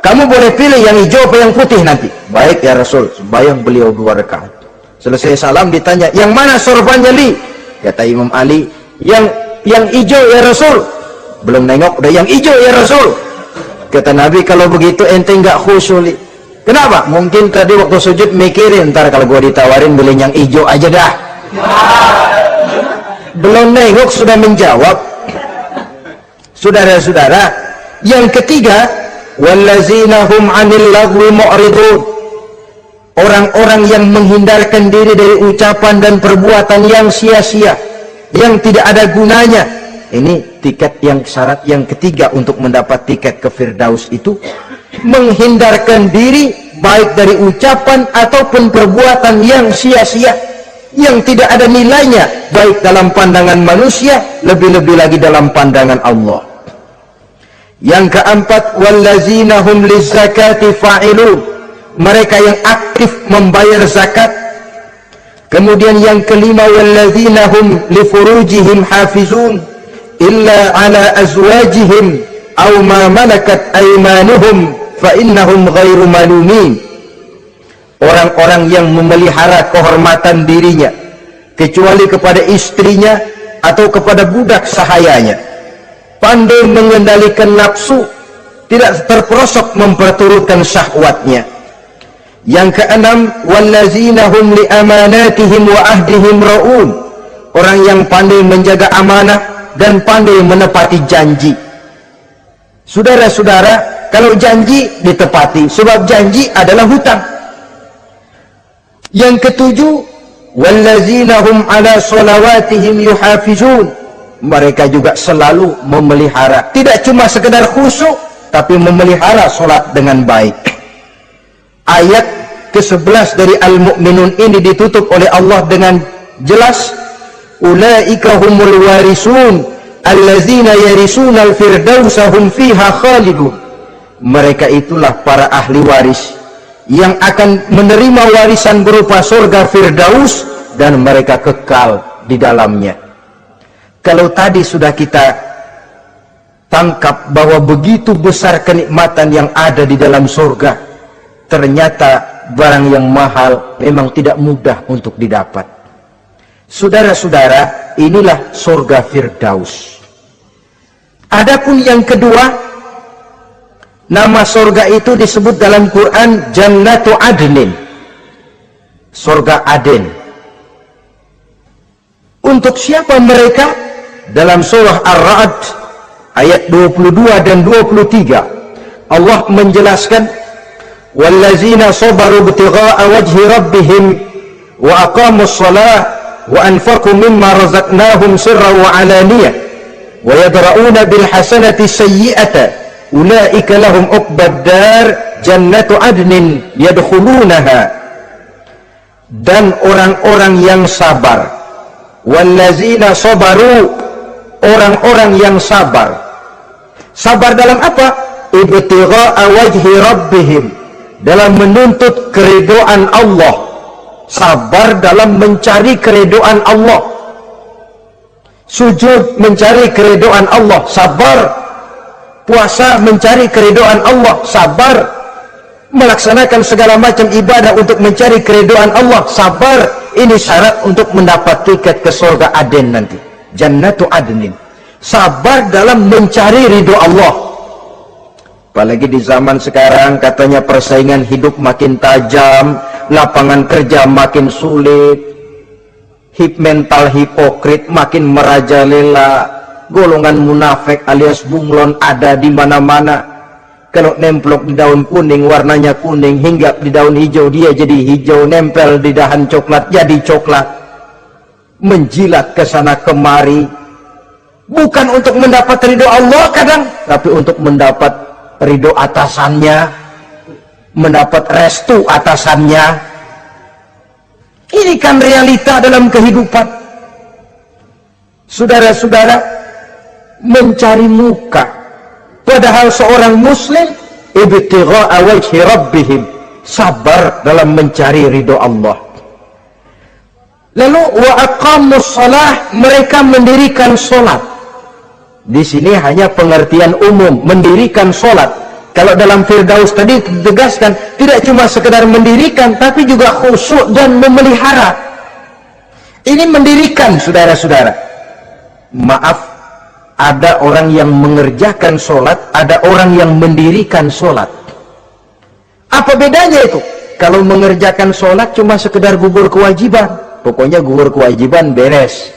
A: Kamu boleh pilih yang hijau apa yang putih nanti. Baik ya Rasul. Sembahyang beliau 2 rakaat. Selesai salam ditanya, yang mana sorbannya Li? Kata Imam Ali, yang hijau ya Rasul. belum nengok udah yang hijau ya Rasul. Kata Nabi, kalau begitu ente nggak khusyuk. Kenapa? Mungkin tadi waktu sujud mikirin, ntar kalau gua ditawarin beli yang hijau aja dah. Belum nengok sudah menjawab. Saudara-saudara, yang ketiga, wallazina hum 'anil lagwi mu'ridun. Orang-orang yang menghindarkan diri dari ucapan dan perbuatan yang sia-sia, yang tidak ada gunanya. Ini tiket yang syarat yang ketiga untuk mendapat tiket ke Firdaus itu, menghindarkan diri baik dari ucapan ataupun perbuatan yang sia-sia, yang tidak ada nilainya baik dalam pandangan manusia, lebih-lebih lagi dalam pandangan Allah. Yang keempat, wallazina hum lizzakati fa'ilun. Mereka yang aktif membayar zakat. Kemudian yang kelima, wallazina hum li furujihim hafizun illa ala azwajihim aw ma malakat aymanuhum fa innahum ghairu malumin. Orang-orang yang memelihara kehormatan dirinya kecuali kepada istrinya atau kepada budak sahayanya, pandai mengendalikan nafsu, tidak terperosok memperturutkan syahwatnya. Yang keenam, wallazina hum li amanatihim wa ahdihim ra'un. Orang yang pandai menjaga amanah dan pandai menepati janji. Saudara-saudara, kalau janji ditepati, sebab janji adalah hutang. Yang ketujuh, wallazina hum ala sholawatihim yuhafizun. Mereka juga selalu memelihara, tidak cuma sekedar khusyuk, tapi memelihara sholat dengan baik. Ayat ke-11 dari Al-Mu'minun ini ditutup oleh Allah dengan jelas, ulaika humul warisun allazina yarisuna al-firdausa hum fiha khalidun. Mereka itulah para ahli waris yang akan menerima warisan berupa surga Firdaus dan mereka kekal di dalamnya. Kalau tadi sudah kita tangkap bahwa begitu besar kenikmatan yang ada di dalam surga, ternyata barang yang mahal memang tidak mudah untuk didapat. Saudara-saudara, inilah surga Firdaus. Adapun yang kedua, nama surga itu disebut dalam Quran Jannatu Adnin, surga Aden. Untuk siapa mereka? Dalam surah Ar-Ra'd ayat 22 dan 23 Allah menjelaskan, wallazina sabaru ibtigha'a wajhi rabbihim wa aqamus shalah wa anfaqu mimma razaqnahum sirran wa alaniyah wa yadra'una bil hasanati sayyi'ata ulaika lahum uqbad dar jannatu adnin yadkhulunaha. Dan orang-orang yang sabar, wallazina sabaru, orang-orang yang sabar. Sabar dalam apa? Ibtigha'a wajhi rabbihim, dalam menuntut keridhaan Allah. Sabar dalam mencari keridhaan Allah. Sujud mencari keridhaan Allah, sabar. Puasa mencari keridhaan Allah, sabar. Melaksanakan segala macam ibadah untuk mencari keridhaan Allah, sabar. Ini syarat untuk mendapat tiket ke surga Aden nanti, Jannatu Adnin. Sabar dalam mencari ridho Allah. Apalagi di zaman sekarang katanya persaingan hidup makin tajam, lapangan kerja makin sulit, mental hipokrit makin merajalela, golongan munafik alias bunglon ada di mana-mana. Kalau nemplok di daun kuning warnanya kuning, hinggap di daun hijau dia jadi hijau, nempel di dahan coklat jadi coklat, menjilat ke sana kemari, bukan untuk mendapat ridho Allah kadang, tapi untuk mendapat ridho atasannya, mendapat restu atasannya. Ini kan realita dalam kehidupan. Saudara-saudara, mencari muka. Padahal seorang muslim ibtigha'a wajhi rabbihim, sabar dalam mencari ridho Allah. Lalu wa aqamus shalah, mereka mendirikan sholat. Di sini hanya pengertian umum, mendirikan sholat. Kalau dalam Firdaus tadi ditegaskan, tidak cuma sekedar mendirikan, tapi juga khusyuk dan memelihara. Ini mendirikan, saudara-saudara. Maaf, Ada orang yang mengerjakan sholat, ada orang yang mendirikan sholat. Apa bedanya itu? Kalau mengerjakan sholat cuma sekedar gugur kewajiban, pokoknya gugur kewajiban beres.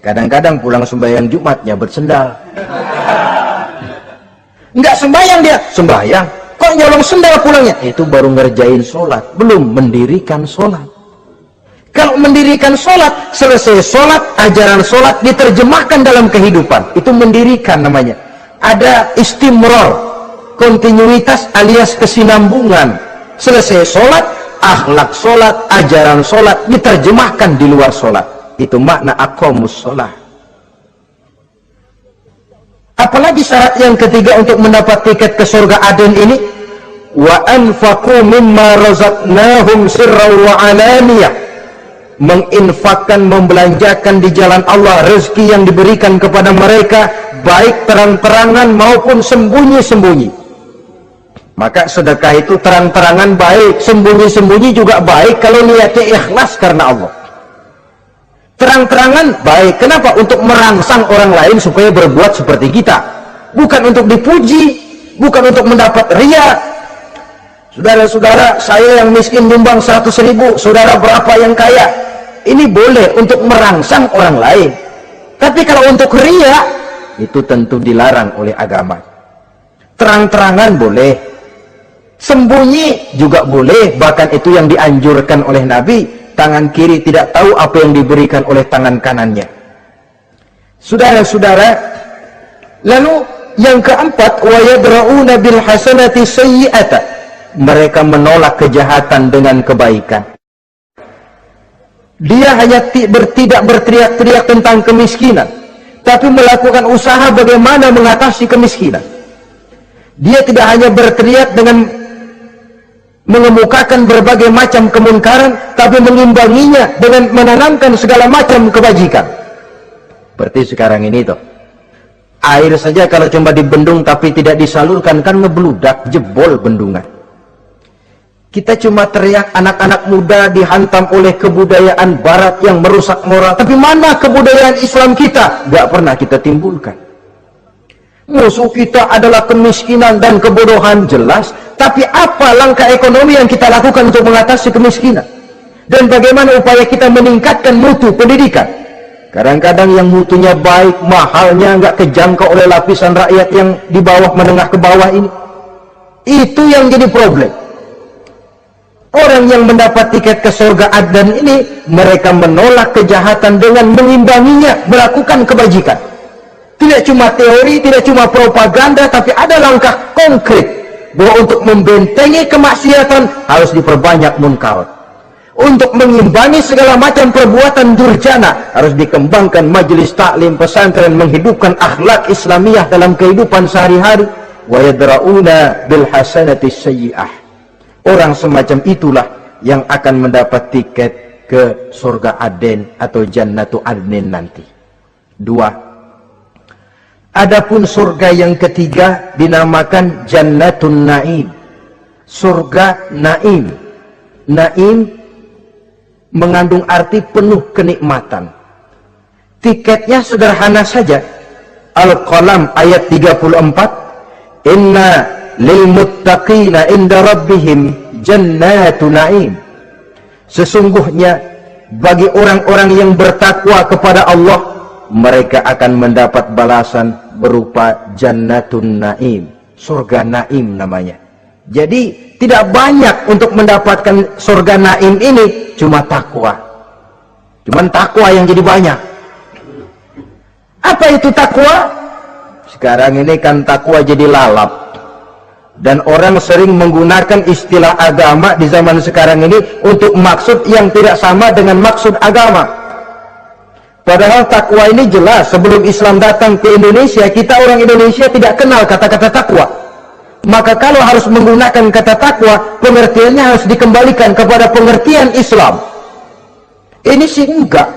A: Kadang-kadang pulang sembahyang Jumatnya bersendal. Enggak sembahyang dia, sembahyang. Kok nyolong sendal pulangnya? Itu baru ngerjain sholat, belum mendirikan sholat. Kalau mendirikan sholat, selesai sholat, ajaran sholat diterjemahkan dalam kehidupan. Itu mendirikan namanya. Ada istimror, kontinuitas alias kesinambungan. Selesai sholat, akhlak sholat, ajaran sholat diterjemahkan di luar sholat. Itu makna aqamus sholat. Apalagi syarat yang ketiga untuk mendapat tiket ke surga Aden ini, wa anfaqu mimma razaqnahum sirran wa alaniyah. Menginfakkan, membelanjakan di jalan Allah rezeki yang diberikan kepada mereka, baik terang-terangan maupun sembunyi-sembunyi. Maka sedekah itu terang-terangan baik, sembunyi-sembunyi juga baik kalau niatnya ikhlas karena Allah. Terang-terangan baik, kenapa? Untuk merangsang orang lain supaya berbuat seperti kita, bukan untuk dipuji, bukan untuk mendapat ria. Saudara-saudara, saya yang miskin nyumbang 100.000, saudara berapa yang kaya? Ini boleh untuk merangsang orang lain. Tapi kalau untuk ria, itu tentu dilarang oleh agama. Terang-terangan boleh, sembunyi juga boleh, bahkan itu yang dianjurkan oleh Nabi. Tangan kiri tidak tahu apa yang diberikan oleh tangan kanannya. Saudara-saudara, lalu yang keempat, wa yadra'una bil hasanati sayyi'ata. Mereka menolak kejahatan dengan kebaikan. Dia hanya tidak berteriak-teriak tentang kemiskinan, tapi melakukan usaha bagaimana mengatasi kemiskinan. Dia tidak hanya berteriak dengan mengemukakan berbagai macam kemunkaran, tapi mengimbanginya dengan menanamkan segala macam kebajikan. Seperti sekarang ini toh, air saja kalau cuma dibendung tapi tidak disalurkan kan ngebludak, jebol bendungan. Kita cuma teriak anak-anak muda dihantam oleh kebudayaan barat yang merusak moral. Tapi mana kebudayaan Islam kita? Gak pernah kita timbulkan. Musuh kita adalah kemiskinan dan kebodohan, jelas. Tapi apa langkah ekonomi yang kita lakukan untuk mengatasi kemiskinan? Dan bagaimana upaya kita meningkatkan mutu pendidikan? Kadang-kadang yang mutunya baik, mahalnya nggak kejangkau oleh lapisan rakyat yang di bawah, menengah ke bawah ini. Itu yang jadi problem. Orang yang mendapat tiket ke surga Aden ini, mereka menolak kejahatan dengan mengimbanginya, melakukan kebajikan. Tidak cuma teori, tidak cuma propaganda, tapi ada langkah konkret bahwa untuk membentengi kemaksiatan harus diperbanyak munkarat. Untuk mengimbangi segala macam perbuatan durjana harus dikembangkan majelis taklim pesantren, menghidupkan akhlak Islamiyah dalam kehidupan sehari-hari. Wa yadra'una bil hasanati sayyi'ah. Orang semacam itulah yang akan mendapat tiket ke surga Aden atau Jannatu Adnin nanti. Dua. Adapun surga yang ketiga dinamakan Jannatun Naim. Surga Naim. Naim mengandung arti penuh kenikmatan. Tiketnya sederhana saja. Al-Qalam ayat 34. Inna lil muttaqina inda rabbihim jannatu na'im. Sesungguhnya bagi orang-orang yang bertakwa kepada Allah, mereka akan mendapat balasan berupa jannatun na'im, surga Naim namanya. Jadi tidak banyak untuk mendapatkan surga Naim ini, cuma takwa. Cuman takwa yang jadi banyak. Apa itu takwa? Sekarang ini kan takwa jadi lalap. Dan orang sering menggunakan istilah agama di zaman sekarang ini untuk maksud yang tidak sama dengan maksud agama. Padahal takwa ini jelas, sebelum Islam datang ke Indonesia, kita orang Indonesia tidak kenal kata-kata takwa. Maka kalau harus menggunakan kata takwa, pengertiannya harus dikembalikan kepada pengertian Islam. Ini sih enggak.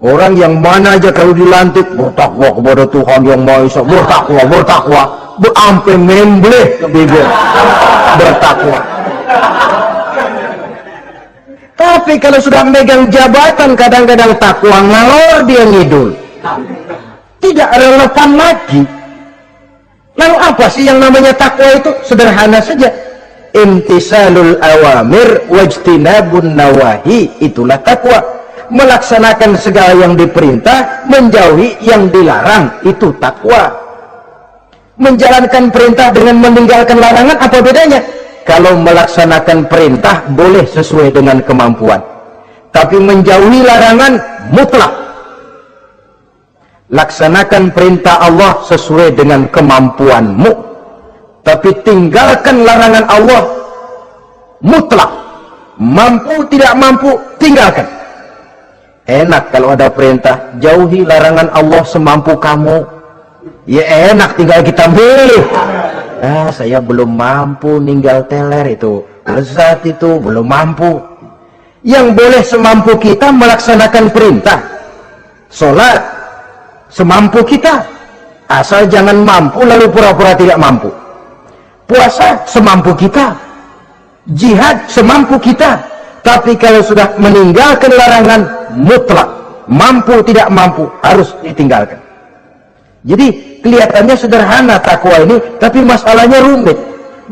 A: Orang yang mana aja kalau dilantik bertakwa kepada Tuhan yang Maha Esa, bertakwa, sampai membleh ke bibir, bertakwa. Tapi kalau sudah megang jabatan, kadang-kadang takwa ngalor dia ngidul. tidak relevan lagi. Lalu apa sih yang namanya takwa itu? Sederhana saja, imtisalul awamir wajtinabun nawahi, itulah takwa. Melaksanakan segala yang diperintah, menjauhi yang dilarang, itu takwa. Menjalankan perintah dengan meninggalkan larangan, apa bedanya? Kalau melaksanakan perintah boleh sesuai dengan kemampuan, tapi menjauhi larangan mutlak. Laksanakan perintah Allah sesuai dengan kemampuanmu, tapi tinggalkan larangan Allah mutlak. Mampu tidak mampu, tinggalkan. Enak kalau ada perintah, jauhi larangan Allah semampu kamu. Ya enak, tinggal kita milih. Saya belum mampu ninggal teler itu, lezat itu, belum mampu. Yang boleh semampu kita melaksanakan perintah. Sholat semampu kita, asal jangan mampu lalu pura-pura tidak mampu. Puasa semampu kita, jihad semampu kita. Tapi kalau sudah meninggalkan larangan mutlak, mampu tidak mampu harus ditinggalkan. Jadi kelihatannya sederhana takwa ini, tapi masalahnya rumit.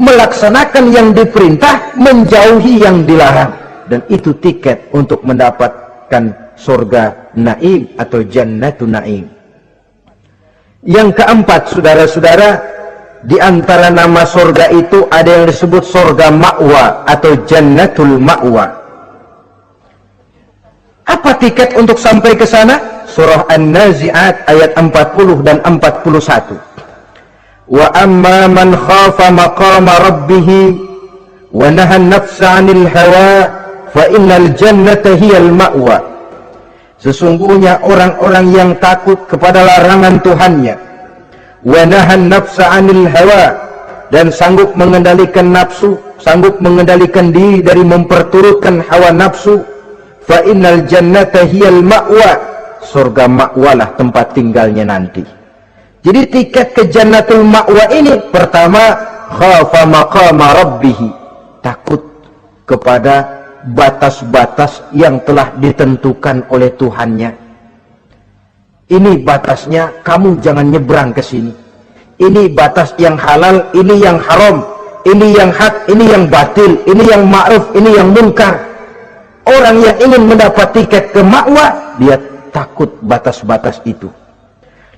A: Melaksanakan yang diperintah, menjauhi yang dilarang, dan itu tiket untuk mendapatkan surga naim atau jannatun naim. Yang keempat, saudara-saudara, di antara nama surga itu ada yang disebut surga ma'wa atau jannatul ma'wa. Apa tiket untuk sampai ke sana? Surah An-Nazi'at ayat 40 dan 41. Wa amma man khafa maqama rabbih wa nahan nafsa 'anil hawa fa innal jannata hiyal ma'wa. Sesungguhnya orang-orang yang takut kepada larangan Tuhannya, wa nahan nafsa 'anil hawa, dan sanggup mengendalikan nafsu, sanggup mengendalikan diri dari memperturutkan hawa nafsu, fa innal jannata hiyal ma'wa, surga ma'walah tempat tinggalnya nanti. Jadi tiket ke jannatul ma'wa ini, pertama, khafa maqama rabbih, takut kepada batas-batas yang telah ditentukan oleh Tuhannya. Ini batasnya, kamu jangan nyebrang ke sini. Ini batas yang halal, ini yang haram, ini yang hak, ini yang batil, ini yang ma'ruf, ini yang munkar. Orang yang ingin mendapat tiket ke ma'wa, dia takut batas-batas itu.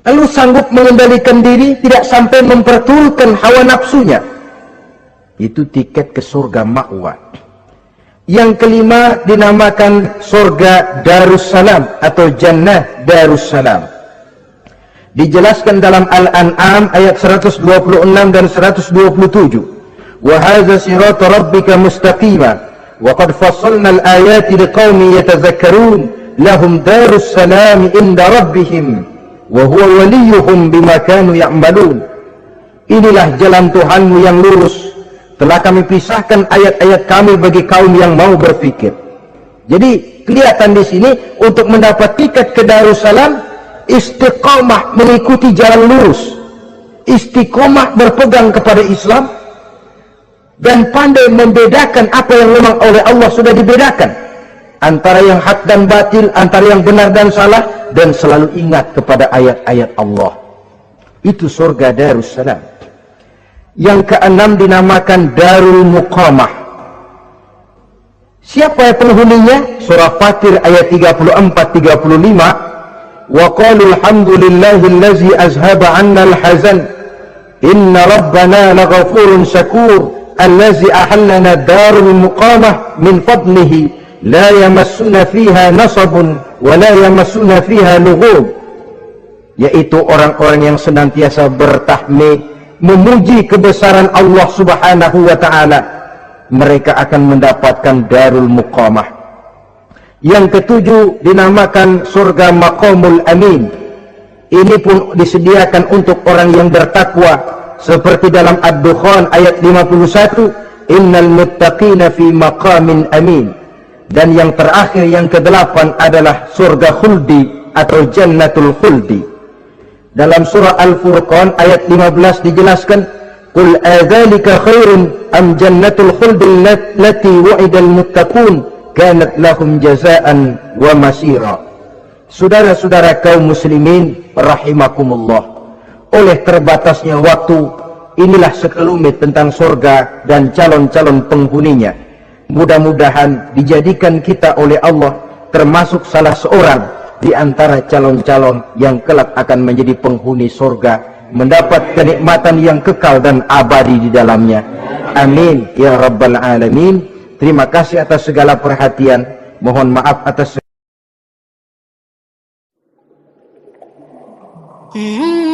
A: Lalu sanggup mengendalikan diri, tidak sampai memperturutkan hawa nafsunya. Itu tiket ke surga ma'wa. Yang kelima dinamakan surga Darussalam atau Jannah Darussalam. Dijelaskan dalam Al-An'am ayat 126 dan 127. Wa hadza siratu rabbika mustaqima wa qad fassalna al-ayati liqaumin yatadhakkarun lahum darussalam inda rabbihim wa huwa waliyuhum bima kanu ya'malun. Inilah jalan Tuhanmu yang lurus, telah kami pisahkan ayat-ayat kami bagi kaum yang mau berfikir. Jadi kelihatan di sini untuk mendapat tiket ke Darussalam, istiqomah mengikuti jalan lurus, istiqomah berpegang kepada Islam, dan pandai membedakan apa yang memang oleh Allah sudah dibedakan, antara yang hak dan batil, antara yang benar dan salah, dan selalu ingat kepada ayat-ayat Allah. Itu surga Darussalam. Yang keenam dinamakan Darul Muqamah. Siapa penghuninya? Surah Fatir ayat 34-35. Wa qalu alhamdulillahillazi azhaba 'anna al-hazan inna rabbana laghafurun syakur allazi ahallana darul muqamah min fadlihi la yamassuna fiha nasabun wa la yamassuna fiha lughub. Yaitu orang-orang yang senantiasa bertahmid, memuji kebesaran Allah subhanahu wa ta'ala, mereka akan mendapatkan Darul Muqamah. Yang ketujuh dinamakan surga Maqamul Amin. Ini pun disediakan untuk orang yang bertakwa, seperti dalam Ad-Dukhan ayat 51, innal muttaqina fi maqamin amin. Dan yang terakhir, yang kedelapan adalah surga khuldi atau jannatul khuldi. Dalam surah Al-Furqan ayat 15 dijelaskan, qul adzalika khairun am jannatul khuldi allati wa'idal muttaqun kanat lahum jazaan wa masira. Saudara-saudara kaum muslimin rahimakumullah, oleh terbatasnya waktu, inilah sekelumit tentang surga dan calon-calon penghuninya. Mudah-mudahan dijadikan kita oleh Allah termasuk salah seorang di antara calon-calon yang kelak akan menjadi penghuni surga, mendapat kenikmatan yang kekal dan abadi di dalamnya. Amin ya rabbal alamin. Terima kasih atas segala perhatian. Mohon maaf atas
B: Hmm.